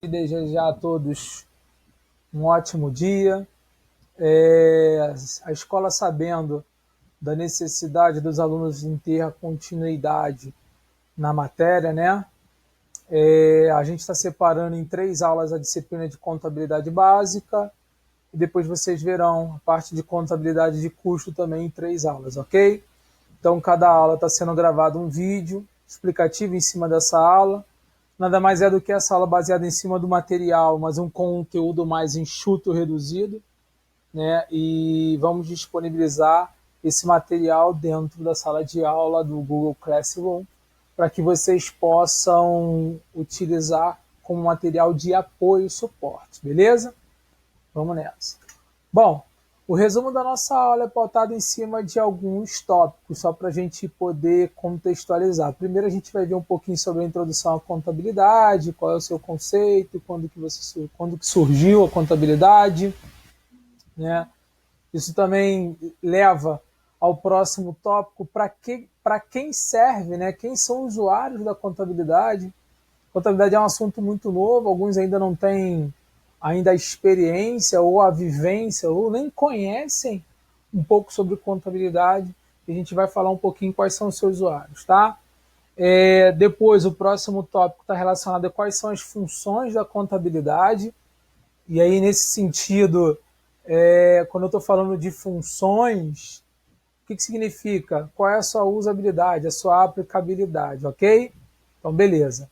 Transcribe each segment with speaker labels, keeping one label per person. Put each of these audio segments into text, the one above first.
Speaker 1: Desejar a todos um ótimo dia. A escola, sabendo da necessidade dos alunos em ter a continuidade na matéria, né? A gente está separando em 3 aulas a disciplina de contabilidade básica e depois vocês verão a parte de contabilidade de custo também em 3 aulas, ok? Então, cada aula está sendo gravado um vídeo explicativo em cima dessa aula. Nada mais é do que essa aula baseada em cima do material, mas um conteúdo mais enxuto, reduzido, né? E vamos disponibilizar esse material dentro da sala de aula do Google Classroom para que vocês possam utilizar como material de apoio e suporte, beleza? Vamos nessa. Bom, o resumo da nossa aula é pautado em cima de alguns tópicos, só para a gente poder contextualizar. Primeiro a gente vai ver um pouquinho sobre a introdução à contabilidade, qual é o seu conceito, quando que surgiu a contabilidade, né? Isso também leva ao próximo tópico, para quem serve, né? Quem são os usuários da contabilidade. Contabilidade é um assunto muito novo, alguns ainda não têm ainda a experiência ou a vivência, ou nem conhecem um pouco sobre contabilidade. E a gente vai falar um pouquinho quais são os seus usuários, tá? Depois, o próximo tópico está relacionado a quais são as funções da contabilidade. E aí, nesse sentido, quando eu estou falando de funções, o que significa? Qual é a sua usabilidade, a sua aplicabilidade, ok? Então, beleza.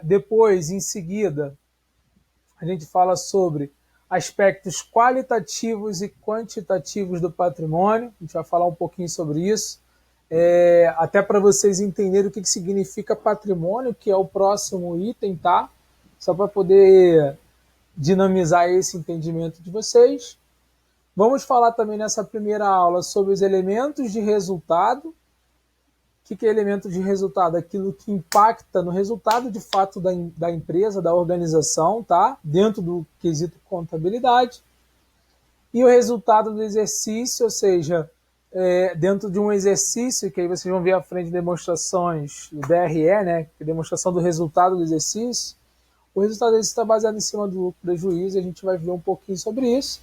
Speaker 1: Depois, em seguida, a gente fala sobre aspectos qualitativos e quantitativos do patrimônio. A gente vai falar um pouquinho sobre isso, até para vocês entenderem o que significa patrimônio, que é o próximo item, tá? Só para poder dinamizar esse entendimento de vocês. Vamos falar também nessa primeira aula sobre os elementos de resultado. O que é elemento de resultado? Aquilo que impacta no resultado de fato da empresa, da organização, tá? Dentro do quesito contabilidade. E o resultado do exercício, ou seja, dentro de um exercício, que aí vocês vão ver à frente demonstrações do DRE, né? Que é a demonstração do resultado do exercício. O resultado desse está baseado em cima do lucro e prejuízo, a gente vai ver um pouquinho sobre isso.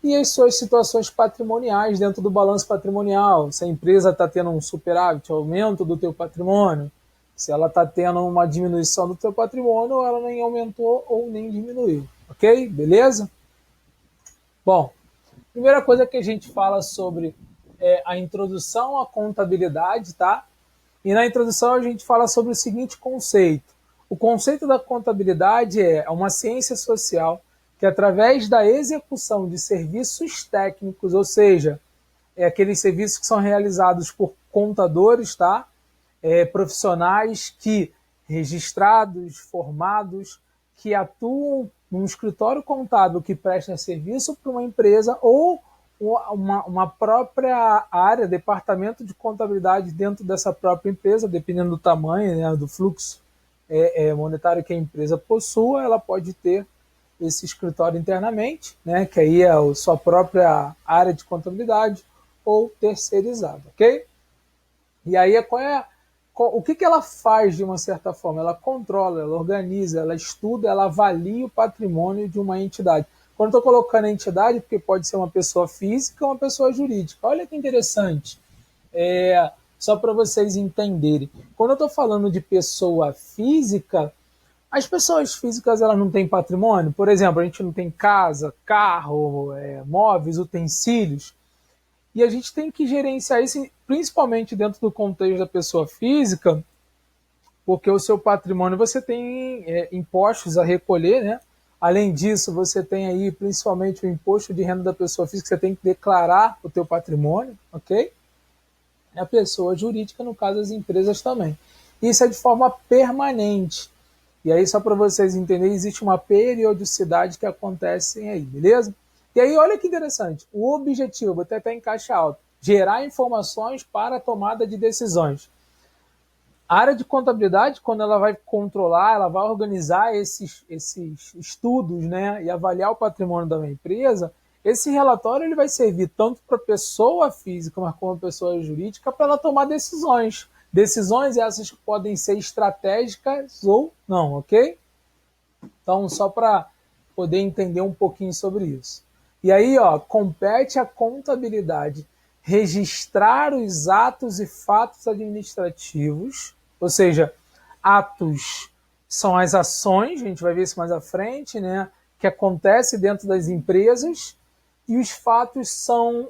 Speaker 1: E as suas situações patrimoniais dentro do balanço patrimonial. Se a empresa está tendo um superávit, aumento do teu patrimônio, se ela está tendo uma diminuição do teu patrimônio, ou ela nem aumentou ou nem diminuiu. Ok? Beleza? Bom, primeira coisa que a gente fala sobre a introdução à contabilidade, tá? E na introdução a gente fala sobre o seguinte conceito. O conceito da contabilidade é uma ciência social que, através da execução de serviços técnicos, ou seja, aqueles serviços que são realizados por contadores, tá? Profissionais que, registrados, formados, que atuam num escritório contábil que presta serviço para uma empresa ou uma própria área, departamento de contabilidade dentro dessa própria empresa, dependendo do tamanho, né, do fluxo monetário que a empresa possua, ela pode ter esse escritório internamente, né, que aí é a sua própria área de contabilidade, ou terceirizado, ok? E aí o que ela faz de uma certa forma? Ela controla, ela organiza, ela estuda, ela avalia o patrimônio de uma entidade. Quando estou colocando a entidade, porque pode ser uma pessoa física ou uma pessoa jurídica. Olha que interessante. Só para vocês entenderem. Quando eu estou falando de pessoa física, as pessoas físicas elas não têm patrimônio. Por exemplo, a gente não tem casa, carro, móveis, utensílios. E a gente tem que gerenciar isso, principalmente dentro do contexto da pessoa física, porque o seu patrimônio você tem impostos a recolher, né? Além disso, você tem aí principalmente o imposto de renda da pessoa física, você tem que declarar o teu patrimônio, ok? E a pessoa jurídica, no caso, as empresas também. Isso é de forma permanente. E aí, só para vocês entenderem, existe uma periodicidade que acontece aí, beleza? E aí, olha que interessante. O objetivo, vou até em caixa alta, gerar informações para a tomada de decisões. A área de contabilidade, quando ela vai controlar, ela vai organizar esses estudos, né, e avaliar o patrimônio da empresa, esse relatório ele vai servir tanto para a pessoa física, mas como a pessoa jurídica, para ela tomar decisões. Decisões essas que podem ser estratégicas ou não, ok? Então, só para poder entender um pouquinho sobre isso. E aí, compete à contabilidade registrar os atos e fatos administrativos, ou seja, atos são as ações, a gente vai ver isso mais à frente, né, que acontece dentro das empresas, e os fatos são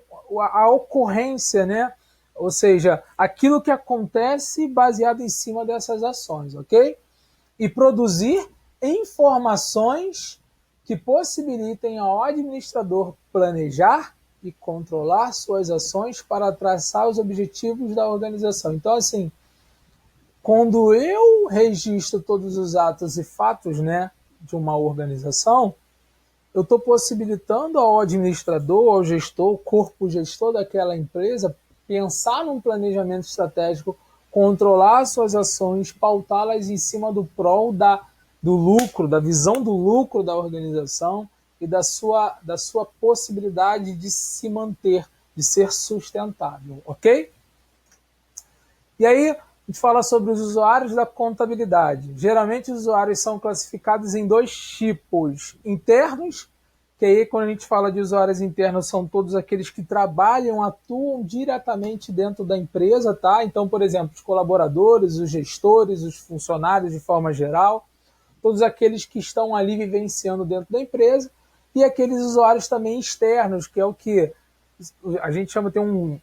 Speaker 1: a ocorrência, né, ou seja, aquilo que acontece baseado em cima dessas ações, ok? E produzir informações que possibilitem ao administrador planejar e controlar suas ações para traçar os objetivos da organização. Então, assim, quando eu registro todos os atos e fatos, né, de uma organização, eu estou possibilitando ao administrador, ao gestor, corpo gestor daquela empresa, pensar num planejamento estratégico, controlar suas ações, pautá-las em cima do prol do lucro, da visão do lucro da organização e da sua possibilidade de se manter, de ser sustentável, ok? E aí, a gente fala sobre os usuários da contabilidade. Geralmente, os usuários são classificados em dois tipos: internos, que aí, quando a gente fala de usuários internos, são todos aqueles que trabalham, atuam diretamente dentro da empresa, tá? Então, por exemplo, os colaboradores, os gestores, os funcionários de forma geral, todos aqueles que estão ali vivenciando dentro da empresa, e aqueles usuários também externos, que é o que a gente chama, tem um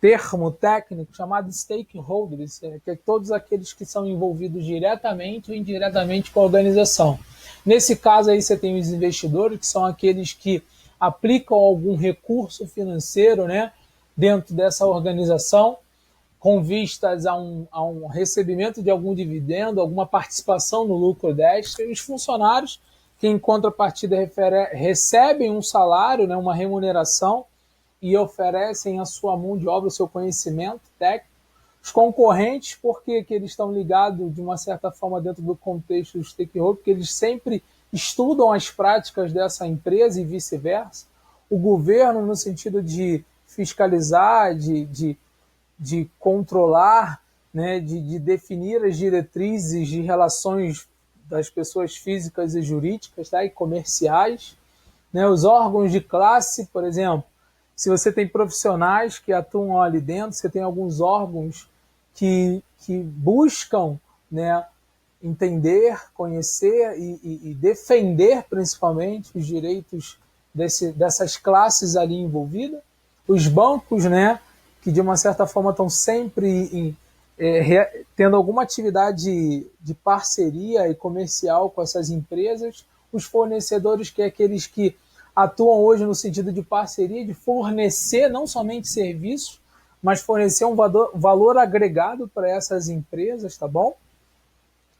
Speaker 1: termo técnico chamado stakeholders, que é todos aqueles que são envolvidos diretamente ou indiretamente com a organização. Nesse caso aí você tem os investidores, que são aqueles que aplicam algum recurso financeiro, né, dentro dessa organização, com vistas a um recebimento de algum dividendo, alguma participação no lucro desta, e os funcionários, que em contrapartida recebem um salário, né, uma remuneração, e oferecem a sua mão de obra, o seu conhecimento técnico. Os concorrentes, porque que eles estão ligados de uma certa forma dentro do contexto do stakeholder, porque eles sempre estudam as práticas dessa empresa e vice-versa. O governo, no sentido de fiscalizar, de controlar, né, de definir as diretrizes de relações das pessoas físicas e jurídicas, tá, e comerciais. Né, os órgãos de classe, por exemplo, se você tem profissionais que atuam ali dentro, você tem alguns órgãos que buscam, né, entender, conhecer e defender principalmente os direitos dessas classes ali envolvidas. Os bancos, né, que de uma certa forma estão sempre tendo alguma atividade de parceria e comercial com essas empresas. Os fornecedores, que é aqueles que atuam hoje no sentido de parceria, de fornecer não somente serviços, mas fornecer um valor agregado para essas empresas, tá bom?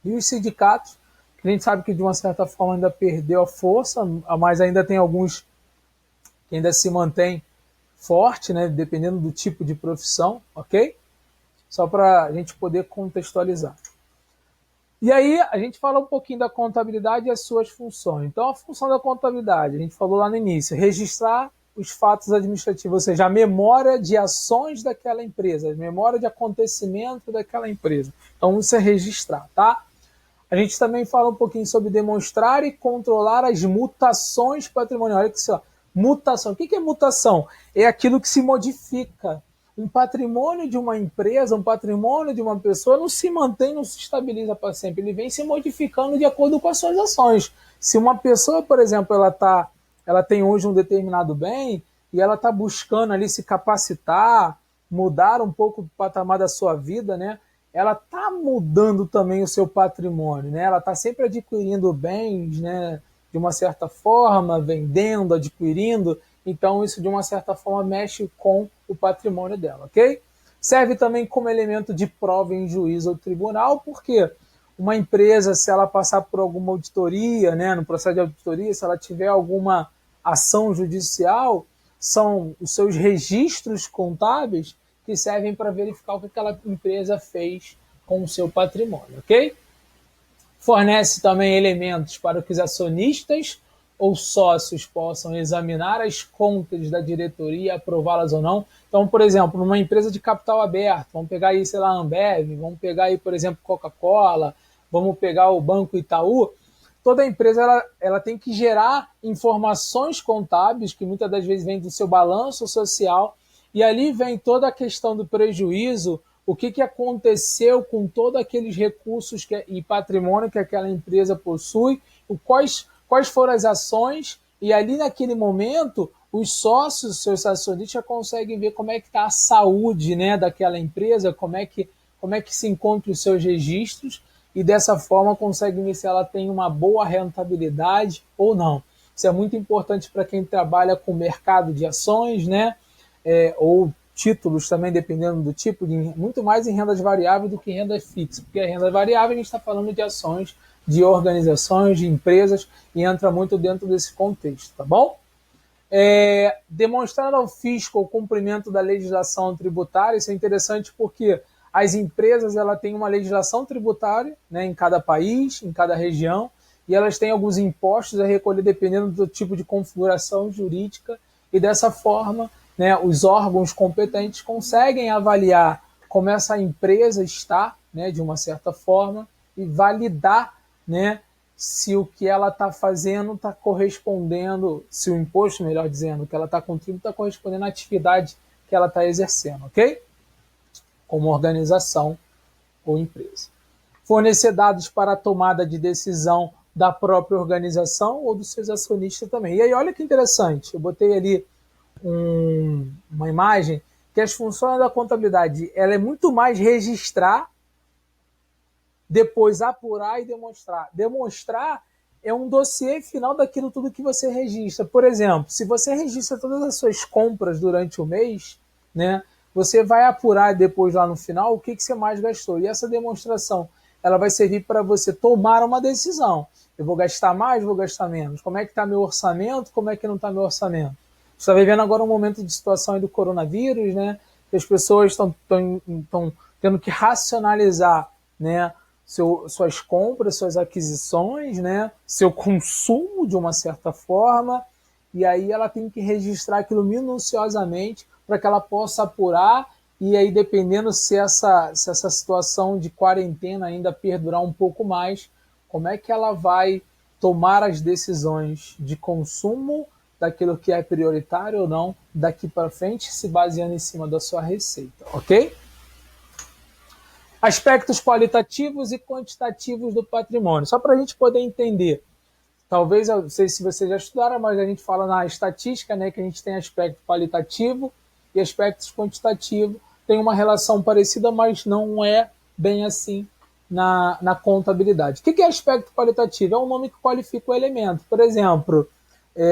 Speaker 1: E os sindicatos, que a gente sabe que de uma certa forma ainda perdeu a força, mas ainda tem alguns que ainda se mantêm forte, né, dependendo do tipo de profissão, ok? Só para a gente poder contextualizar. E aí a gente fala um pouquinho da contabilidade e as suas funções. Então, a função da contabilidade, a gente falou lá no início, registrar os fatos administrativos, ou seja, a memória de ações daquela empresa, a memória de acontecimento daquela empresa. Então, isso é registrar, tá? A gente também fala um pouquinho sobre demonstrar e controlar as mutações patrimoniais. Olha que isso, mutação. O que é mutação? É aquilo que se modifica. Um patrimônio de uma empresa, um patrimônio de uma pessoa não se mantém, não se estabiliza para sempre. Ele vem se modificando de acordo com as suas ações. Se uma pessoa, por exemplo, ela tem hoje um determinado bem e ela está buscando ali se capacitar, mudar um pouco o patamar da sua vida, né? Ela está mudando também o seu patrimônio, né? Ela está sempre adquirindo bens, né? De uma certa forma, vendendo, adquirindo. Então, isso, de uma certa forma, mexe com o patrimônio dela, ok? Serve também como elemento de prova em juízo ou tribunal, porque uma empresa, se ela passar por alguma auditoria, né, no processo de auditoria, se ela tiver alguma ação judicial, são os seus registros contábeis que servem para verificar o que aquela empresa fez com o seu patrimônio, ok? Fornece também elementos para que os acionistas ou sócios possam examinar as contas da diretoria e aprová-las ou não. Então, por exemplo, numa empresa de capital aberto, vamos pegar aí, sei lá, Ambev, vamos pegar aí, por exemplo, Coca-Cola, vamos pegar o Banco Itaú, toda empresa ela tem que gerar informações contábeis, que muitas das vezes vêm do seu balanço social, e ali vem toda a questão do prejuízo, o que aconteceu com todos aqueles recursos e patrimônio que aquela empresa possui, quais foram as ações, e ali naquele momento os sócios, seus acionistas conseguem ver como é que está a saúde, né, daquela empresa, como é que se encontram os seus registros, e dessa forma conseguem ver se ela tem uma boa rentabilidade ou não. Isso é muito importante para quem trabalha com o mercado de ações, né, ou títulos também, dependendo do tipo, muito mais em rendas variáveis do que em renda fixa, porque a renda variável a gente está falando de ações, de organizações, de empresas, e entra muito dentro desse contexto, tá bom? Demonstrar ao fisco o cumprimento da legislação tributária, isso é interessante porque as empresas têm uma legislação tributária, né, em cada país, em cada região, e elas têm alguns impostos a recolher dependendo do tipo de configuração jurídica, e dessa forma, né, os órgãos competentes conseguem avaliar como essa empresa está, né, de uma certa forma, e validar, né, se o que ela está fazendo está correspondendo, se o imposto, melhor dizendo, que ela está contribuindo está correspondendo à atividade que ela está exercendo, ok? Como organização ou empresa. Fornecer dados para a tomada de decisão da própria organização ou dos seus acionistas também. E aí, olha que interessante, eu botei ali uma imagem que as funções da contabilidade, ela é muito mais registrar, depois apurar e demonstrar. Demonstrar é um dossiê final daquilo tudo que você registra. Por exemplo, se você registra todas as suas compras durante o mês, né, você vai apurar depois lá no final o que você mais gastou. E essa demonstração ela vai servir para você tomar uma decisão. Eu vou gastar mais, vou gastar menos? Como é que está meu orçamento? Como é que não está meu orçamento? Você está vivendo agora um momento de situação aí do coronavírus, né? Que as pessoas estão tendo que racionalizar, né, suas compras, suas aquisições, né, seu consumo de uma certa forma, e aí ela tem que registrar aquilo minuciosamente para que ela possa apurar, e aí dependendo se essa situação de quarentena ainda perdurar um pouco mais, como é que ela vai tomar as decisões de consumo daquilo que é prioritário ou não daqui para frente, se baseando em cima da sua receita, ok? Aspectos qualitativos e quantitativos do patrimônio. Só para a gente poder entender. Talvez, eu não sei se vocês já estudaram, mas a gente fala na estatística, né, que a gente tem aspecto qualitativo e aspectos quantitativos. Tem uma relação parecida, mas não é bem assim na contabilidade. O que é aspecto qualitativo? É um nome que qualifica o elemento. Por exemplo,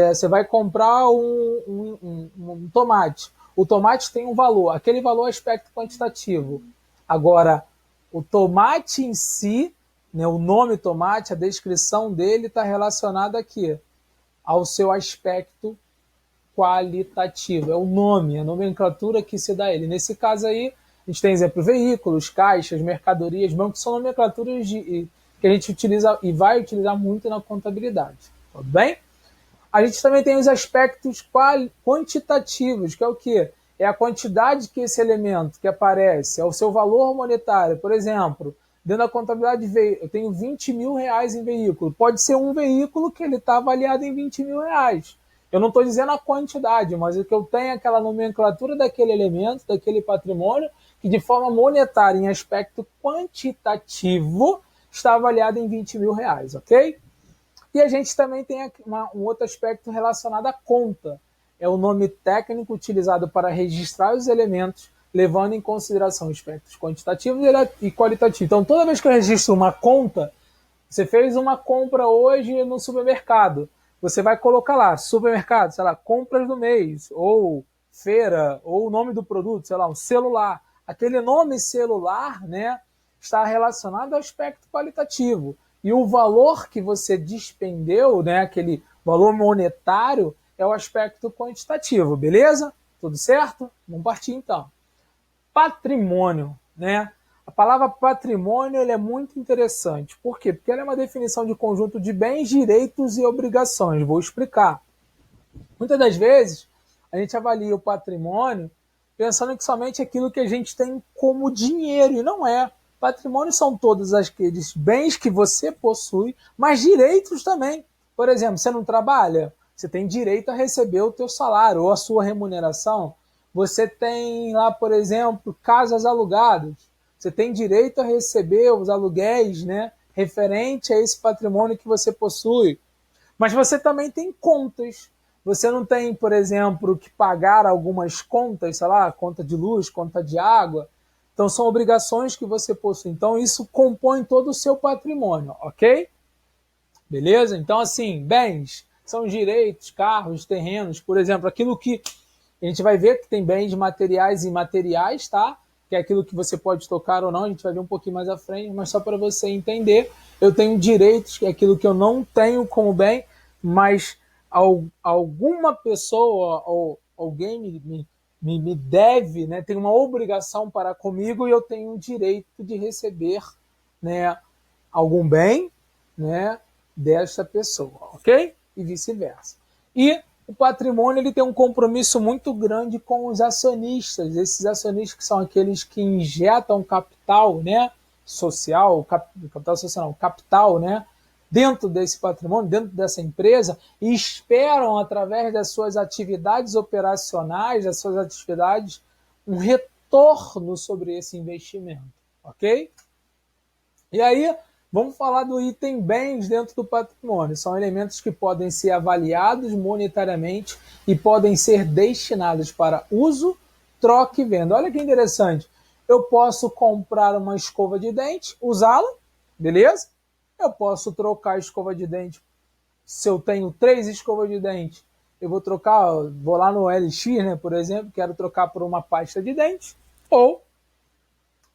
Speaker 1: você vai comprar um tomate. O tomate tem um valor. Aquele valor é aspecto quantitativo. Agora, o tomate em si, né, o nome tomate, a descrição dele está relacionada aqui ao seu aspecto qualitativo. É o nome, a nomenclatura que se dá a ele. Nesse caso aí, a gente tem exemplo veículos, caixas, mercadorias, bancos, são nomenclaturas que a gente utiliza e vai utilizar muito na contabilidade. Tudo bem? A gente também tem os aspectos quantitativos, que é o quê? É a quantidade que esse elemento que aparece, é o seu valor monetário. Por exemplo, dentro da contabilidade, eu tenho 20 mil reais em veículo. Pode ser um veículo que ele está avaliado em 20 mil reais. Eu não estou dizendo a quantidade, mas o que eu tenho é aquela nomenclatura daquele elemento, daquele patrimônio, que de forma monetária, em aspecto quantitativo, está avaliado em 20 mil reais, ok? E a gente também tem um outro aspecto relacionado à conta. É o nome técnico utilizado para registrar os elementos, levando em consideração aspectos quantitativos e qualitativos. Então, toda vez que eu registro uma conta, você fez uma compra hoje no supermercado, você vai colocar lá, supermercado, sei lá, compras do mês, ou feira, ou o nome do produto, sei lá, um celular. Aquele nome celular, né, está relacionado ao aspecto qualitativo. E o valor que você despendeu, né, aquele valor monetário, é o aspecto quantitativo, beleza? Tudo certo? Vamos partir então. Patrimônio, né? A palavra patrimônio é muito interessante. Por quê? Porque ela é uma definição de conjunto de bens, direitos e obrigações. Vou explicar. Muitas das vezes, a gente avalia o patrimônio pensando que somente aquilo que a gente tem como dinheiro, e não é. Patrimônio são todos aqueles bens que você possui, mas direitos também. Por exemplo, você não trabalha? Você tem direito a receber o teu salário ou a sua remuneração. Você tem lá, por exemplo, casas alugadas. Você tem direito a receber os aluguéis, né, referente a esse patrimônio que você possui. Mas você também tem contas. Você não tem, por exemplo, que pagar algumas contas, sei lá, conta de luz, conta de água. Então são obrigações que você possui. Então isso compõe todo o seu patrimônio, ok? Beleza? Então, assim, bens são direitos, carros, terrenos, por exemplo, aquilo que a gente vai ver que tem bens materiais e imateriais, tá? Que é aquilo que você pode tocar ou não, a gente vai ver um pouquinho mais à frente, mas só para você entender, eu tenho direitos, que é aquilo que eu não tenho como bem, mas alguma pessoa ou alguém me deve, né, tem uma obrigação para comigo e eu tenho o direito de receber, né, algum bem, né, desta pessoa, ok? E vice-versa. E o patrimônio ele tem um compromisso muito grande com os acionistas. Esses acionistas que são aqueles que injetam capital, né, social, capital social não, capital, né, dentro desse patrimônio, dentro dessa empresa, e esperam, através das suas atividades operacionais, das suas atividades, um retorno sobre esse investimento, ok? E aí, vamos falar do item bens dentro do patrimônio. São elementos que podem ser avaliados monetariamente e podem ser destinados para uso, troca e venda. Olha que interessante. Eu posso comprar uma escova de dente, usá-la, beleza? Eu posso trocar a escova de dente. Se eu tenho 3 escovas de dente, eu vou trocar, vou lá no LX, né, por exemplo, quero trocar por uma pasta de dente, ou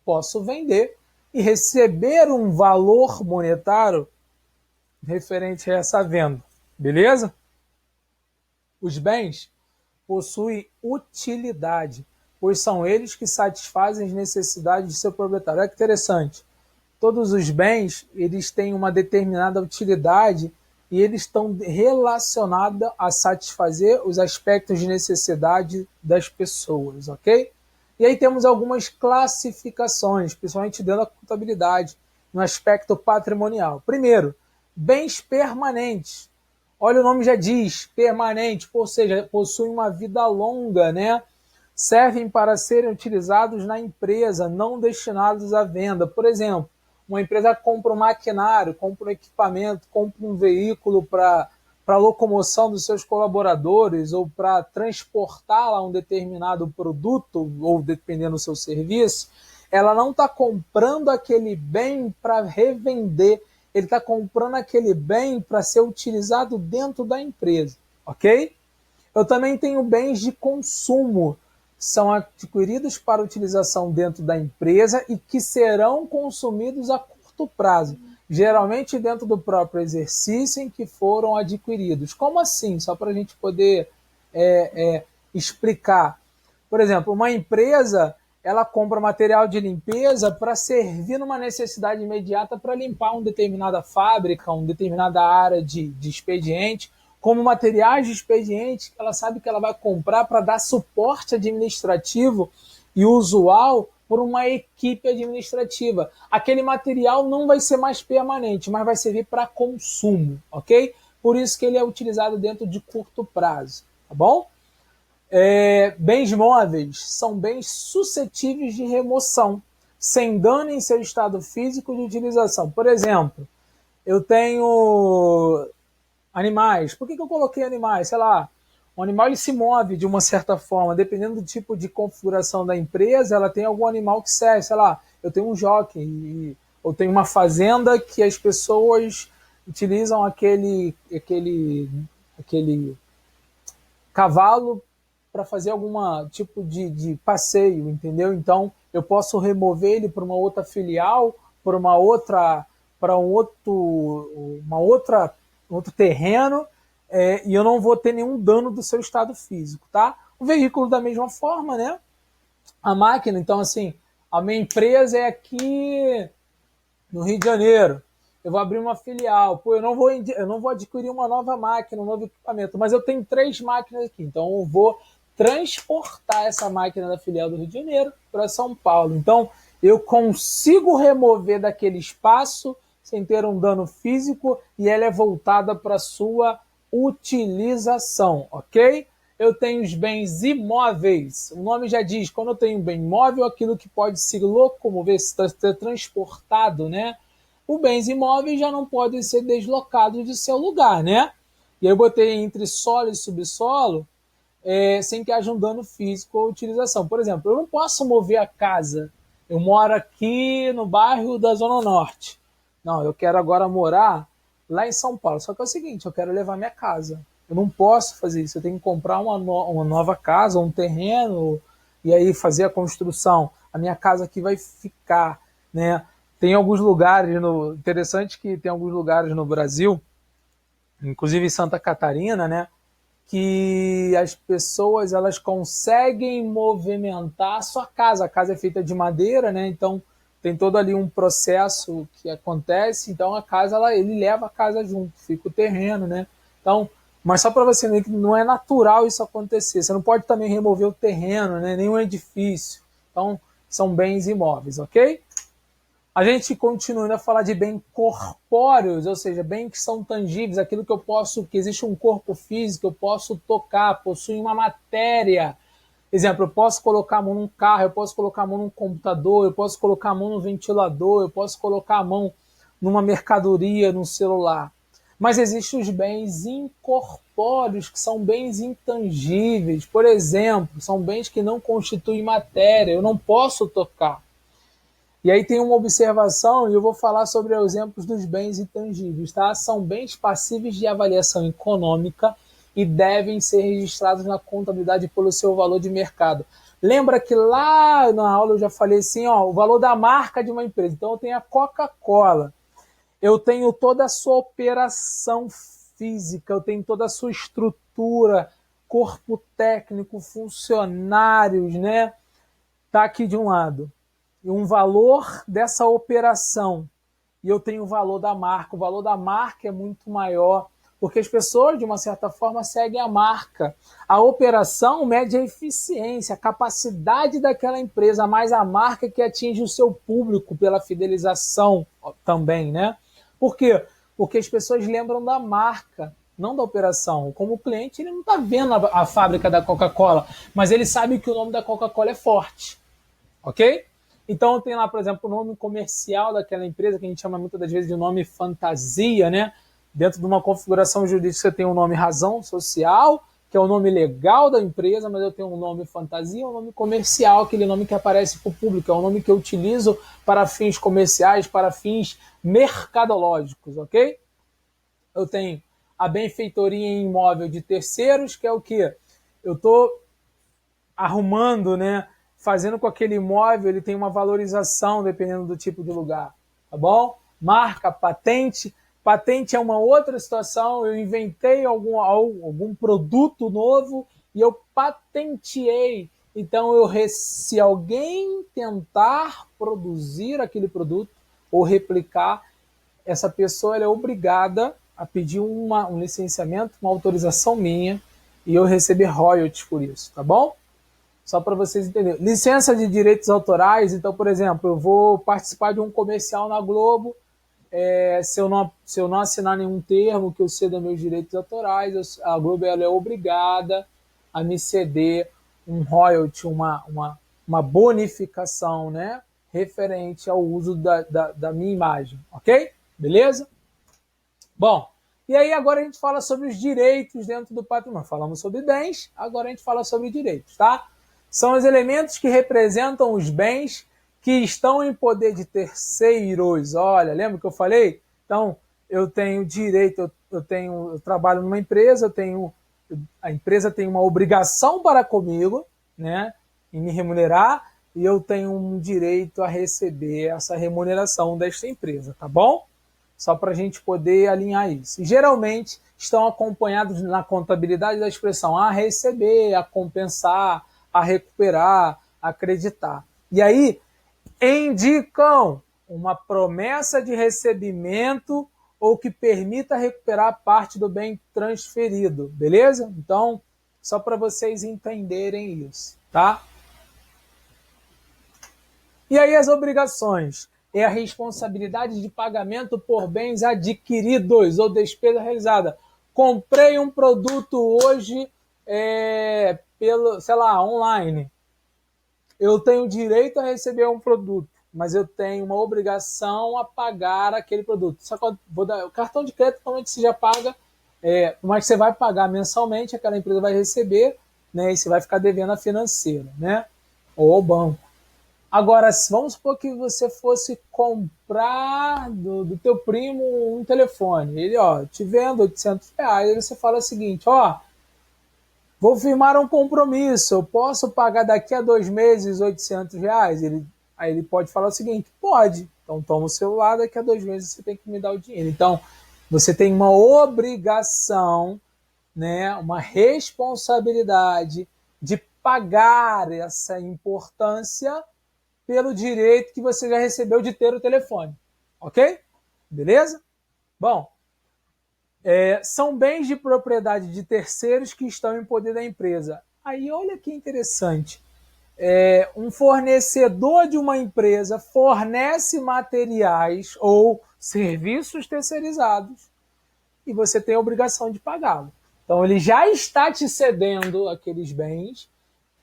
Speaker 1: posso vender e receber um valor monetário referente a essa venda. Beleza? Os bens possuem utilidade, pois são eles que satisfazem as necessidades de seu proprietário. Olha que interessante. Todos os bens, eles têm uma determinada utilidade e eles estão relacionados a satisfazer os aspectos de necessidade das pessoas, ok? E aí temos algumas classificações, principalmente dentro da contabilidade, no aspecto patrimonial. Primeiro, bens permanentes. Olha, o nome já diz, permanente, ou seja, possuem uma vida longa, né? Servem para serem utilizados na empresa, não destinados à venda. Por exemplo, uma empresa compra um maquinário, compra um equipamento, compra um veículo para locomoção dos seus colaboradores ou para transportar lá um determinado produto ou dependendo do seu serviço, ela não está comprando aquele bem para revender, ele está comprando aquele bem para ser utilizado dentro da empresa, ok? Eu também tenho bens de consumo, são adquiridos para utilização dentro da empresa e que serão consumidos a curto prazo, geralmente dentro do próprio exercício em que foram adquiridos. Como assim? Só para a gente poder explicar. Por exemplo, uma empresa ela compra material de limpeza para servir numa necessidade imediata para limpar uma determinada fábrica, uma determinada área de expediente, como materiais de expediente, ela sabe que ela vai comprar para dar suporte administrativo e usual por uma equipe administrativa. Aquele material não vai ser mais permanente, mas vai servir para consumo, ok? Por isso que ele é utilizado dentro de curto prazo, tá bom? Bens móveis são bens suscetíveis de remoção, sem dano em seu estado físico de utilização. Por exemplo, eu tenho animais. Por que eu coloquei animais? Sei lá, um animal ele se move de uma certa forma, dependendo do tipo de configuração da empresa, ela tem algum animal que serve. Sei lá, eu tenho um jockey, ou tenho uma fazenda que as pessoas utilizam aquele cavalo para fazer algum tipo de passeio, entendeu? Então eu posso remover ele para uma outra filial, para uma outra, para um outro terreno, e eu não vou ter nenhum dano do seu estado físico, tá? O veículo da mesma forma, né? A máquina, então assim, a minha empresa é aqui no Rio de Janeiro. Eu vou abrir uma filial. Pô, eu não vou adquirir uma nova máquina, um novo equipamento, mas eu tenho 3 máquinas aqui, então eu vou transportar essa máquina da filial do Rio de Janeiro para São Paulo. Então, eu consigo remover daquele espaço sem ter um dano físico e ela é voltada para sua utilização, ok? Eu tenho os bens imóveis. O nome já diz, quando eu tenho um bem imóvel, aquilo que pode se locomover, ser transportado, né? Os bens imóveis já não podem ser deslocados de seu lugar, né? E aí eu botei entre solo e subsolo, sem que haja um dano físico ou utilização. Por exemplo, eu não posso mover a casa. Eu moro aqui no bairro da Zona Norte. Não, eu quero agora morar lá em São Paulo. Só que é o seguinte, eu quero levar minha casa. Eu não posso fazer isso. Eu tenho que comprar uma nova casa, um terreno, e aí fazer a construção. A minha casa aqui vai ficar, né? Tem alguns lugares, interessante que tem alguns lugares no Brasil, inclusive em Santa Catarina, né? Que as pessoas elas conseguem movimentar a sua casa. A casa é feita de madeira, né? Então tem todo ali um processo que acontece. Então a casa ele leva a casa junto, fica o terreno, né? Então, mas só para você ver que não é natural isso acontecer. Você não pode também remover o terreno, né? Nem um edifício. Então são bens imóveis, ok? A gente continua a falar de bens corpóreos, ou seja, bens que são tangíveis, aquilo que eu posso, que existe um corpo físico, eu posso tocar, possui uma matéria. Exemplo, eu posso colocar a mão num carro, eu posso colocar a mão num computador, eu posso colocar a mão no ventilador, eu posso colocar a mão numa mercadoria, num celular. Mas existem os bens incorpóreos, que são bens intangíveis. Por exemplo, são bens que não constituem matéria, eu não posso tocar. E aí tem uma observação, e eu vou falar sobre os exemplos dos bens intangíveis, tá? São bens passíveis de avaliação econômica e devem ser registrados na contabilidade pelo seu valor de mercado. Lembra que lá na aula eu já falei assim, ó, o valor da marca de uma empresa. Então eu tenho a Coca-Cola, eu tenho toda a sua operação física, eu tenho toda a sua estrutura, corpo técnico, funcionários, né? Tá aqui de um lado. E um valor dessa operação. E eu tenho o valor da marca. O valor da marca é muito maior, porque as pessoas, de uma certa forma, seguem a marca. A operação mede a eficiência, a capacidade daquela empresa, mais a marca que atinge o seu público pela fidelização também, né? Por quê? Porque as pessoas lembram da marca, não da operação. Como o cliente, ele não está vendo a fábrica da Coca-Cola, mas ele sabe que o nome da Coca-Cola é forte. Ok? Então tem lá, por exemplo, o nome comercial daquela empresa, que a gente chama muitas das vezes de nome fantasia, né? Dentro de uma configuração jurídica você tem o nome razão social, que é o nome legal da empresa, mas eu tenho um nome fantasia, um nome comercial, aquele nome que aparece para o público, é um nome que eu utilizo para fins comerciais, para fins mercadológicos, ok? Eu tenho a benfeitoria em imóvel de terceiros, que é o quê? Eu estou arrumando, né? Fazendo com que aquele imóvel ele tem uma valorização dependendo do tipo de lugar, tá bom? Marca, patente. Patente é uma outra situação. Eu inventei algum produto novo e eu patenteei. Então, se alguém tentar produzir aquele produto ou replicar, essa pessoa ela é obrigada a pedir um licenciamento, uma autorização minha e eu receber royalties por isso, tá bom? Só para vocês entenderem. Licença de direitos autorais, então, por exemplo, eu vou participar de um comercial na Globo, se eu não assinar nenhum termo que eu ceda meus direitos autorais, a Globo ela é obrigada a me ceder um royalty, uma bonificação, né, referente ao uso da minha imagem, ok? Beleza? Bom, e aí agora a gente fala sobre os direitos dentro do patrimônio. Falamos sobre bens, agora a gente fala sobre direitos, tá? São os elementos que representam os bens que estão em poder de terceiros. Olha, lembra que eu falei? Então, eu tenho direito, eu trabalho numa empresa, a empresa tem uma obrigação para comigo, né, em me remunerar, e eu tenho um direito a receber essa remuneração desta empresa, tá bom? Só para a gente poder alinhar isso. E, geralmente estão acompanhados na contabilidade da expressão a receber, a compensar, a recuperar, a acreditar. E aí indicam uma promessa de recebimento ou que permita recuperar parte do bem transferido, beleza? Então, só para vocês entenderem isso, tá? E aí as obrigações é a responsabilidade de pagamento por bens adquiridos ou despesa realizada. Comprei um produto hoje pelo, sei lá, online. Eu tenho direito a receber um produto, mas eu tenho uma obrigação a pagar aquele produto. Só que vou dar, o cartão de crédito, normalmente você já paga, mas você vai pagar mensalmente, aquela empresa vai receber, né, e você vai ficar devendo a financeira, né, ou ao banco. Agora, vamos supor que você fosse comprar do teu primo um telefone. Ele, ó, te vendo R$ 800. Aí você fala o seguinte, ó, vou firmar um compromisso, eu posso pagar daqui a 2 meses R$ 800? Aí ele pode falar o seguinte, pode. Então toma o celular, daqui a 2 meses você tem que me dar o dinheiro. Então, você tem uma obrigação, né, uma responsabilidade de pagar essa importância pelo direito que você já recebeu de ter o telefone. Ok? Beleza? Bom, são bens de propriedade de terceiros que estão em poder da empresa. Aí olha que interessante. Um fornecedor de uma empresa fornece materiais ou serviços terceirizados e você tem a obrigação de pagá-lo. Então ele já está te cedendo aqueles bens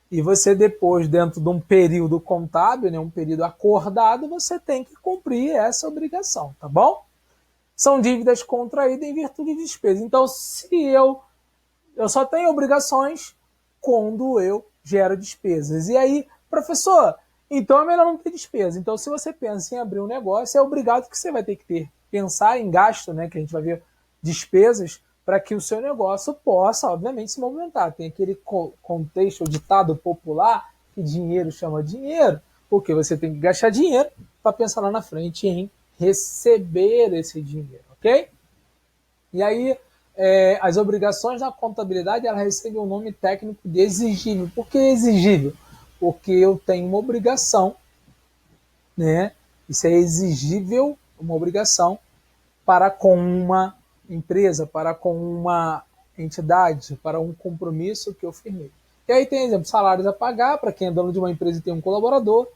Speaker 1: e você depois, dentro de um período contábil, né, um período acordado, você tem que cumprir essa obrigação, tá bom? São dívidas contraídas em virtude de despesa. Então, se eu só tenho obrigações quando eu gero despesas. E aí, professor, então é melhor não ter despesa. Então, se você pensa em abrir um negócio, é obrigado que você vai ter que pensar em gasto, né, que a gente vai ver despesas para que o seu negócio possa, obviamente, se movimentar. Tem aquele contexto, o ditado popular, que dinheiro chama dinheiro, porque você tem que gastar dinheiro para pensar lá na frente em receber esse dinheiro, ok? E aí, as obrigações da contabilidade, ela recebe um nome técnico de exigível. Por que exigível? Porque eu tenho uma obrigação, né? Isso é exigível, uma obrigação para com uma empresa, para com uma entidade, para um compromisso que eu firmei. E aí tem, exemplo, salários a pagar para quem é dono de uma empresa e tem um colaborador,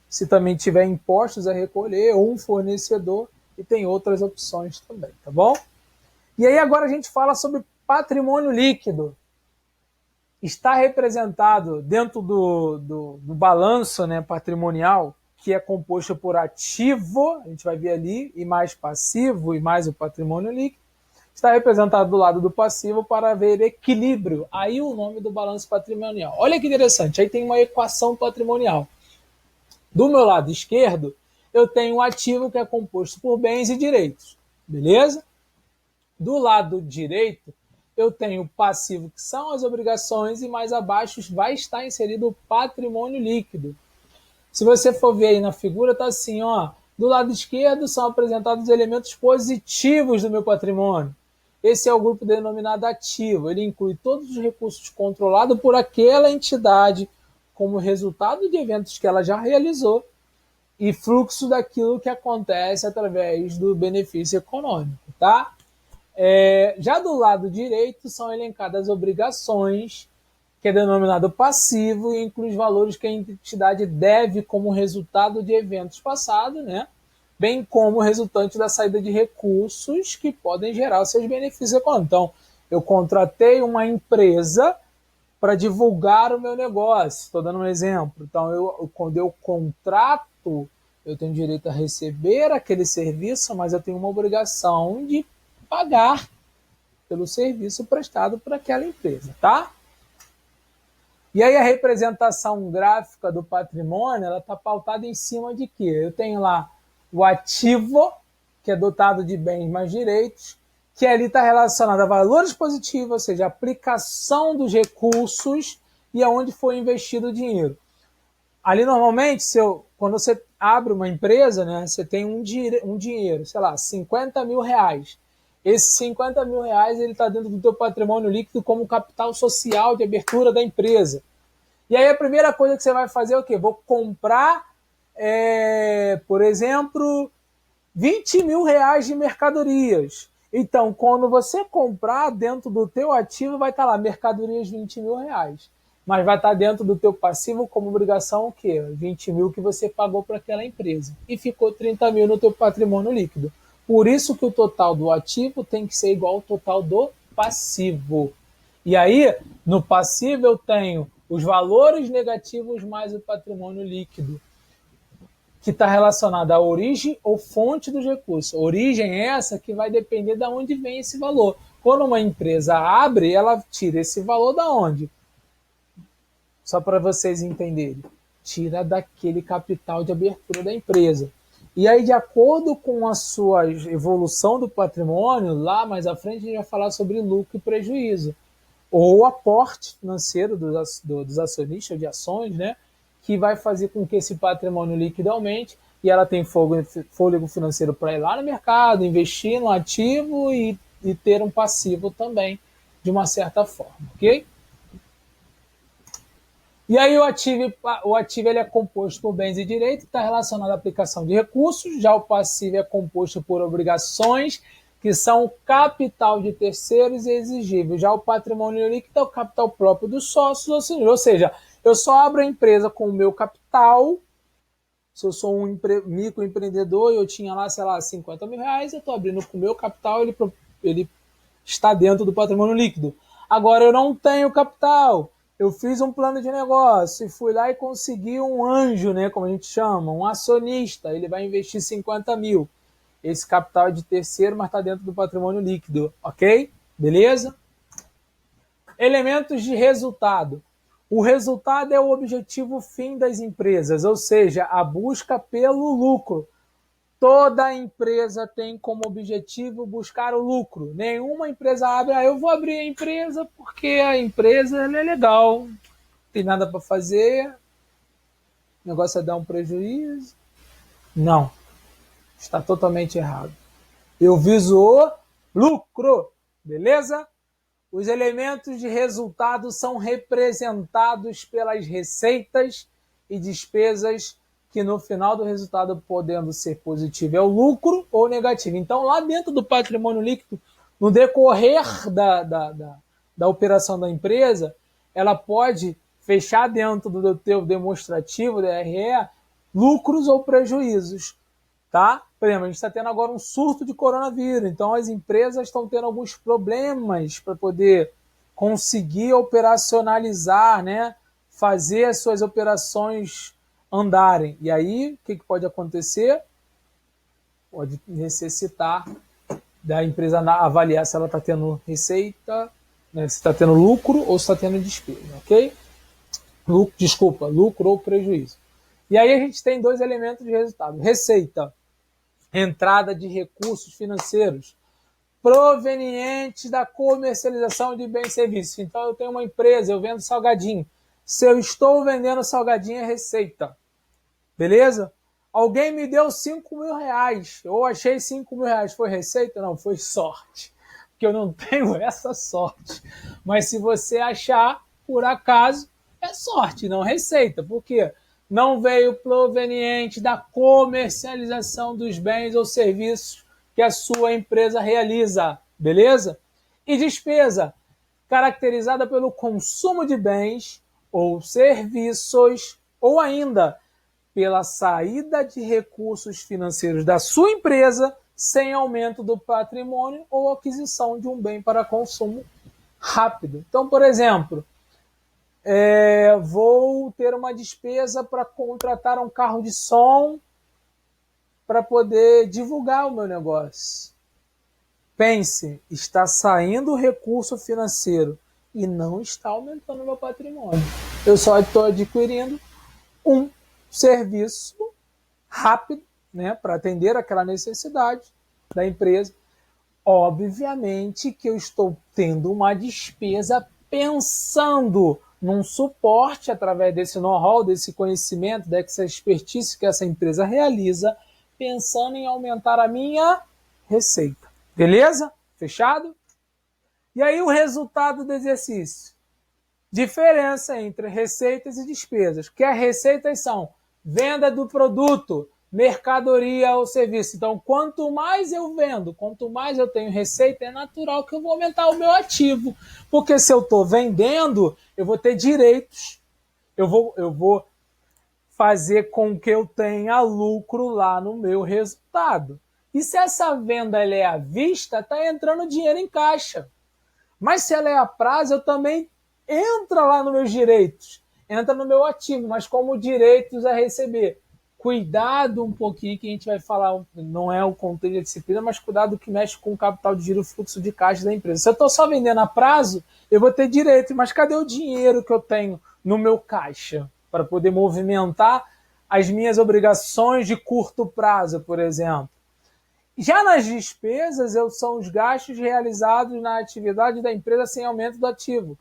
Speaker 1: se também tiver impostos a recolher, ou um fornecedor, e tem outras opções também, tá bom? E aí agora a gente fala sobre patrimônio líquido. Está representado dentro do balanço, né, patrimonial, que é composto por ativo, a gente vai ver ali, e mais passivo, e mais o patrimônio líquido. Está representado do lado do passivo para ver equilíbrio. Aí o nome do balanço patrimonial. Olha que interessante, aí tem uma equação patrimonial. Do meu lado esquerdo, eu tenho um ativo que é composto por bens e direitos. Beleza? Do lado direito, eu tenho o passivo, que são as obrigações, e mais abaixo vai estar inserido o patrimônio líquido. Se você for ver aí na figura, está assim, ó, do lado esquerdo são apresentados os elementos positivos do meu patrimônio. Esse é o grupo denominado ativo. Ele inclui todos os recursos controlados por aquela entidade como resultado de eventos que ela já realizou e fluxo daquilo que acontece através do benefício econômico, tá? Já do lado direito são elencadas as obrigações, que é denominado passivo, e inclui os valores que a entidade deve como resultado de eventos passados, né? Bem como resultante da saída de recursos que podem gerar os seus benefícios econômicos. Então, eu contratei uma empresa para divulgar o meu negócio. Estou dando um exemplo. Então, quando eu contrato, eu tenho direito a receber aquele serviço, mas eu tenho uma obrigação de pagar pelo serviço prestado por aquela empresa, tá? E aí a representação gráfica do patrimônio, ela está pautada em cima de quê? Eu tenho lá o ativo, que é dotado de bens mais direitos, que ali está relacionado a valores positivos, ou seja, a aplicação dos recursos e aonde foi investido o dinheiro. Ali normalmente, quando você abre uma empresa, né, você tem um dinheiro, sei lá, R$ 50.000. Esse R$ 50.000 ele está dentro do teu patrimônio líquido como capital social de abertura da empresa. E aí a primeira coisa que você vai fazer é o quê? Vou comprar, por exemplo, R$ 20.000 de mercadorias. Então, quando você comprar, dentro do teu ativo vai estar lá, mercadorias R$ 20.000. mas vai estar dentro do teu passivo como obrigação o quê? 20 mil que você pagou para aquela empresa. E ficou 30 mil no teu patrimônio líquido. Por isso que o total do ativo tem que ser igual ao total do passivo. E aí, no passivo eu tenho os valores negativos mais o patrimônio líquido, que está relacionado à origem ou fonte dos recursos. Origem é essa que vai depender de onde vem esse valor. Quando uma empresa abre, ela tira esse valor da onde? Só para vocês entenderem. Tira daquele capital de abertura da empresa. E aí, de acordo com a sua evolução do patrimônio, lá mais à frente a gente vai falar sobre lucro e prejuízo. Ou aporte financeiro dos acionistas de ações, né? Que vai fazer com que esse patrimônio líquido aumente e ela tem fôlego financeiro para ir lá no mercado, investir no ativo e ter um passivo também, de uma certa forma, ok? E aí o ativo ele é composto por bens e direitos, está relacionado à aplicação de recursos, já o passivo é composto por obrigações, que são o capital de terceiros e exigíveis. Já o patrimônio líquido é o capital próprio dos sócios, ou seja, eu só abro a empresa com o meu capital. Se eu sou um microempreendedor e eu tinha lá, sei lá, 50 mil reais, eu estou abrindo com o meu capital, ele está dentro do patrimônio líquido. Agora, eu não tenho capital. Eu fiz um plano de negócio e fui lá e consegui um anjo, né, como a gente chama, um acionista. Ele vai investir 50 mil. Esse capital é de terceiro, mas está dentro do patrimônio líquido, ok? Beleza? Elementos de resultado. O resultado é o objetivo fim das empresas, ou seja, a busca pelo lucro. Toda empresa tem como objetivo buscar o lucro. Nenhuma empresa abre, eu vou abrir a empresa porque a empresa é legal, não tem nada para fazer, o negócio é dar um prejuízo. Não, está totalmente errado. Eu viso o lucro, beleza? Os elementos de resultado são representados pelas receitas e despesas que no final do resultado, podendo ser positivo, é o lucro ou negativo. Então, lá dentro do patrimônio líquido, no decorrer da operação da empresa, ela pode fechar dentro do teu demonstrativo, DRE, lucros ou prejuízos. Tá? Por exemplo, a gente está tendo agora um surto de coronavírus, então as empresas estão tendo alguns problemas para poder conseguir operacionalizar, né? Fazer as suas operações andarem. E aí, o que pode acontecer? Pode necessitar da empresa avaliar se ela está tendo receita, né? Se está tendo lucro ou se está tendo despesa, ok? Lucro ou prejuízo. E aí a gente tem dois elementos de resultado. Receita, entrada de recursos financeiros provenientes da comercialização de bens e serviços. Então eu tenho uma empresa, eu vendo salgadinho. Se eu estou vendendo salgadinho, é receita. Beleza? Alguém me deu 5 mil reais. Eu achei 5 mil reais. Foi receita? Não, foi sorte. Porque eu não tenho essa sorte. Mas se você achar, por acaso, é sorte, não receita. Por quê? Não veio proveniente da comercialização dos bens ou serviços que a sua empresa realiza. Beleza? E despesa, caracterizada pelo consumo de bens ou serviços, ou ainda pela saída de recursos financeiros da sua empresa sem aumento do patrimônio ou aquisição de um bem para consumo rápido. Então, por exemplo, vou ter uma despesa para contratar um carro de som para poder divulgar o meu negócio. Pense, está saindo recurso financeiro e não está aumentando o meu patrimônio. Eu só estou adquirindo um serviço rápido, né, para atender aquela necessidade da empresa. Obviamente que eu estou tendo uma despesa pensando num suporte através desse know-how, desse conhecimento, dessa expertise que essa empresa realiza, pensando em aumentar a minha receita. Beleza? Fechado? E aí o resultado do exercício. Diferença entre receitas e despesas. Que as receitas são venda do produto, mercadoria ou serviço. Então, quanto mais eu vendo, quanto mais eu tenho receita, é natural que eu vou aumentar o meu ativo. Porque se eu estou vendendo, eu vou ter direitos, eu vou fazer com que eu tenha lucro lá no meu resultado. E se essa venda ela é à vista, está entrando dinheiro em caixa. Mas se ela é a prazo, eu também entra lá nos meus direitos, entra no meu ativo, mas como direitos a receber. Cuidado um pouquinho que a gente vai falar, não é o contexto da disciplina, mas cuidado que mexe com o capital de giro, o fluxo de caixa da empresa. Se eu estou só vendendo a prazo, eu vou ter direito, mas cadê o dinheiro que eu tenho no meu caixa para poder movimentar as minhas obrigações de curto prazo, por exemplo? Já nas despesas, são os gastos realizados na atividade da empresa sem aumento do ativo.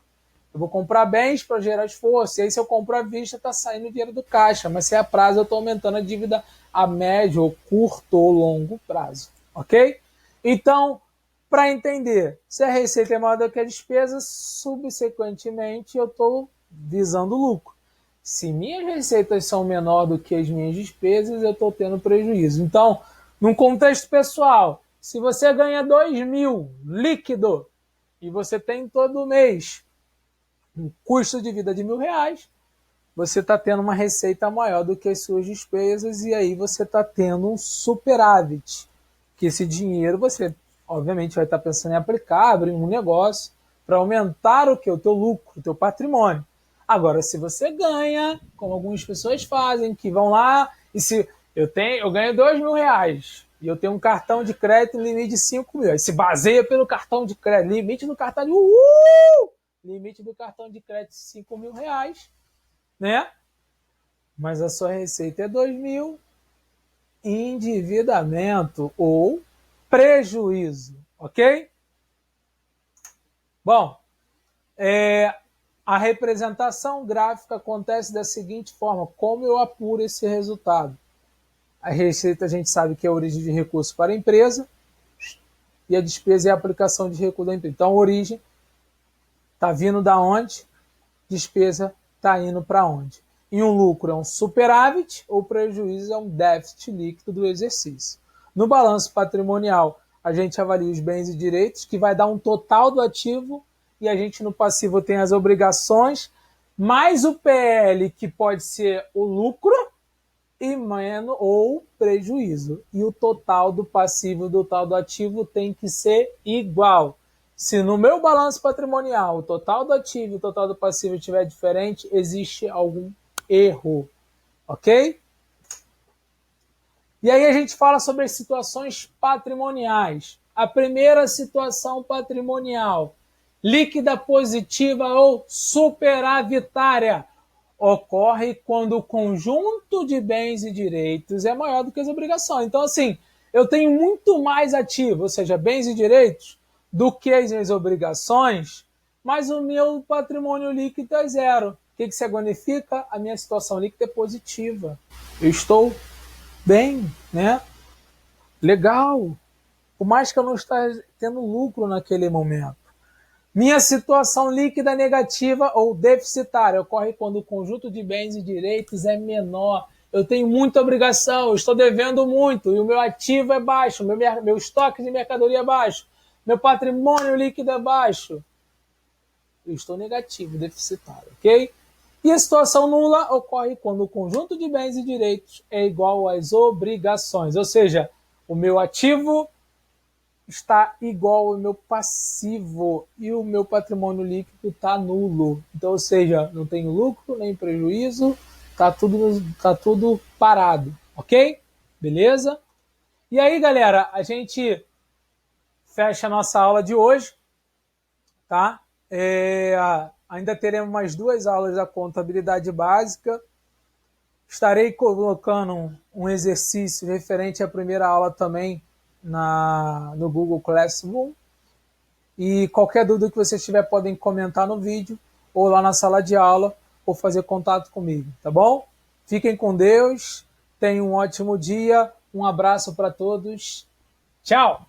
Speaker 1: Eu vou comprar bens para gerar esforço, e aí se eu compro à vista, está saindo dinheiro do caixa, mas se é a prazo, eu estou aumentando a dívida a médio, ou curto ou longo prazo, ok? Então, para entender, se a receita é maior do que a despesa, subsequentemente eu estou visando lucro. Se minhas receitas são menor do que as minhas despesas, eu estou tendo prejuízo. Então, num contexto pessoal, se você ganha 2.000 líquido e você tem todo mês um custo de vida de R$ 1.000, você está tendo uma receita maior do que as suas despesas e aí você está tendo um superávit. Que esse dinheiro você, obviamente, vai estar pensando em aplicar, abrir um negócio para aumentar o que? O teu lucro, o teu patrimônio. Agora, se você ganha, como algumas pessoas fazem, que vão lá e se eu ganho R$ 2.000 e eu tenho um cartão de crédito limite de 5 mil, aí se baseia pelo cartão de crédito, limite do cartão de limite do cartão de crédito R$ 5.000, né? Mas a sua receita é 2.000, endividamento ou prejuízo, ok? Bom, a representação gráfica acontece da seguinte forma: como eu apuro esse resultado? A receita a gente sabe que é a origem de recursos para a empresa e a despesa é a aplicação de recursos da empresa. Então, a origem está vindo da onde? Despesa está indo para onde? E um lucro é um superávit ou prejuízo é um déficit líquido do exercício. No balanço patrimonial, a gente avalia os bens e direitos, que vai dar um total do ativo, e a gente no passivo tem as obrigações, mais o PL, que pode ser o lucro, e menos ou prejuízo. E o total do passivo e o total do ativo tem que ser igual. Se no meu balanço patrimonial o total do ativo e o total do passivo estiver diferente, existe algum erro, ok? E aí a gente fala sobre as situações patrimoniais. A primeira situação patrimonial, líquida positiva ou superavitária, ocorre quando o conjunto de bens e direitos é maior do que as obrigações. Então, assim, eu tenho muito mais ativo, ou seja, bens e direitos, do que as minhas obrigações, mas o meu patrimônio líquido é zero. O que significa? A minha situação líquida é positiva. Eu estou bem, né? Legal. Por mais que eu não esteja tendo lucro naquele momento. Minha situação líquida negativa ou deficitária ocorre quando o conjunto de bens e direitos é menor. Eu tenho muita obrigação, eu estou devendo muito e o meu ativo é baixo, meu estoque de mercadoria é baixo, meu patrimônio líquido é baixo. Eu estou negativo, deficitário, ok? E a situação nula ocorre quando o conjunto de bens e direitos é igual às obrigações, ou seja, o meu ativo está igual ao meu passivo e o meu patrimônio líquido está nulo. Então, ou seja, não tenho lucro nem prejuízo, tá tudo parado, ok? Beleza? E aí, galera, a gente fecha a nossa aula de hoje, tá? Ainda teremos mais 2 aulas da contabilidade básica. Estarei colocando um exercício referente à primeira aula também no Google Classroom. E qualquer dúvida que vocês tiverem, podem comentar no vídeo, ou lá na sala de aula, ou fazer contato comigo, tá bom? Fiquem com Deus, tenham um ótimo dia, um abraço para todos, tchau!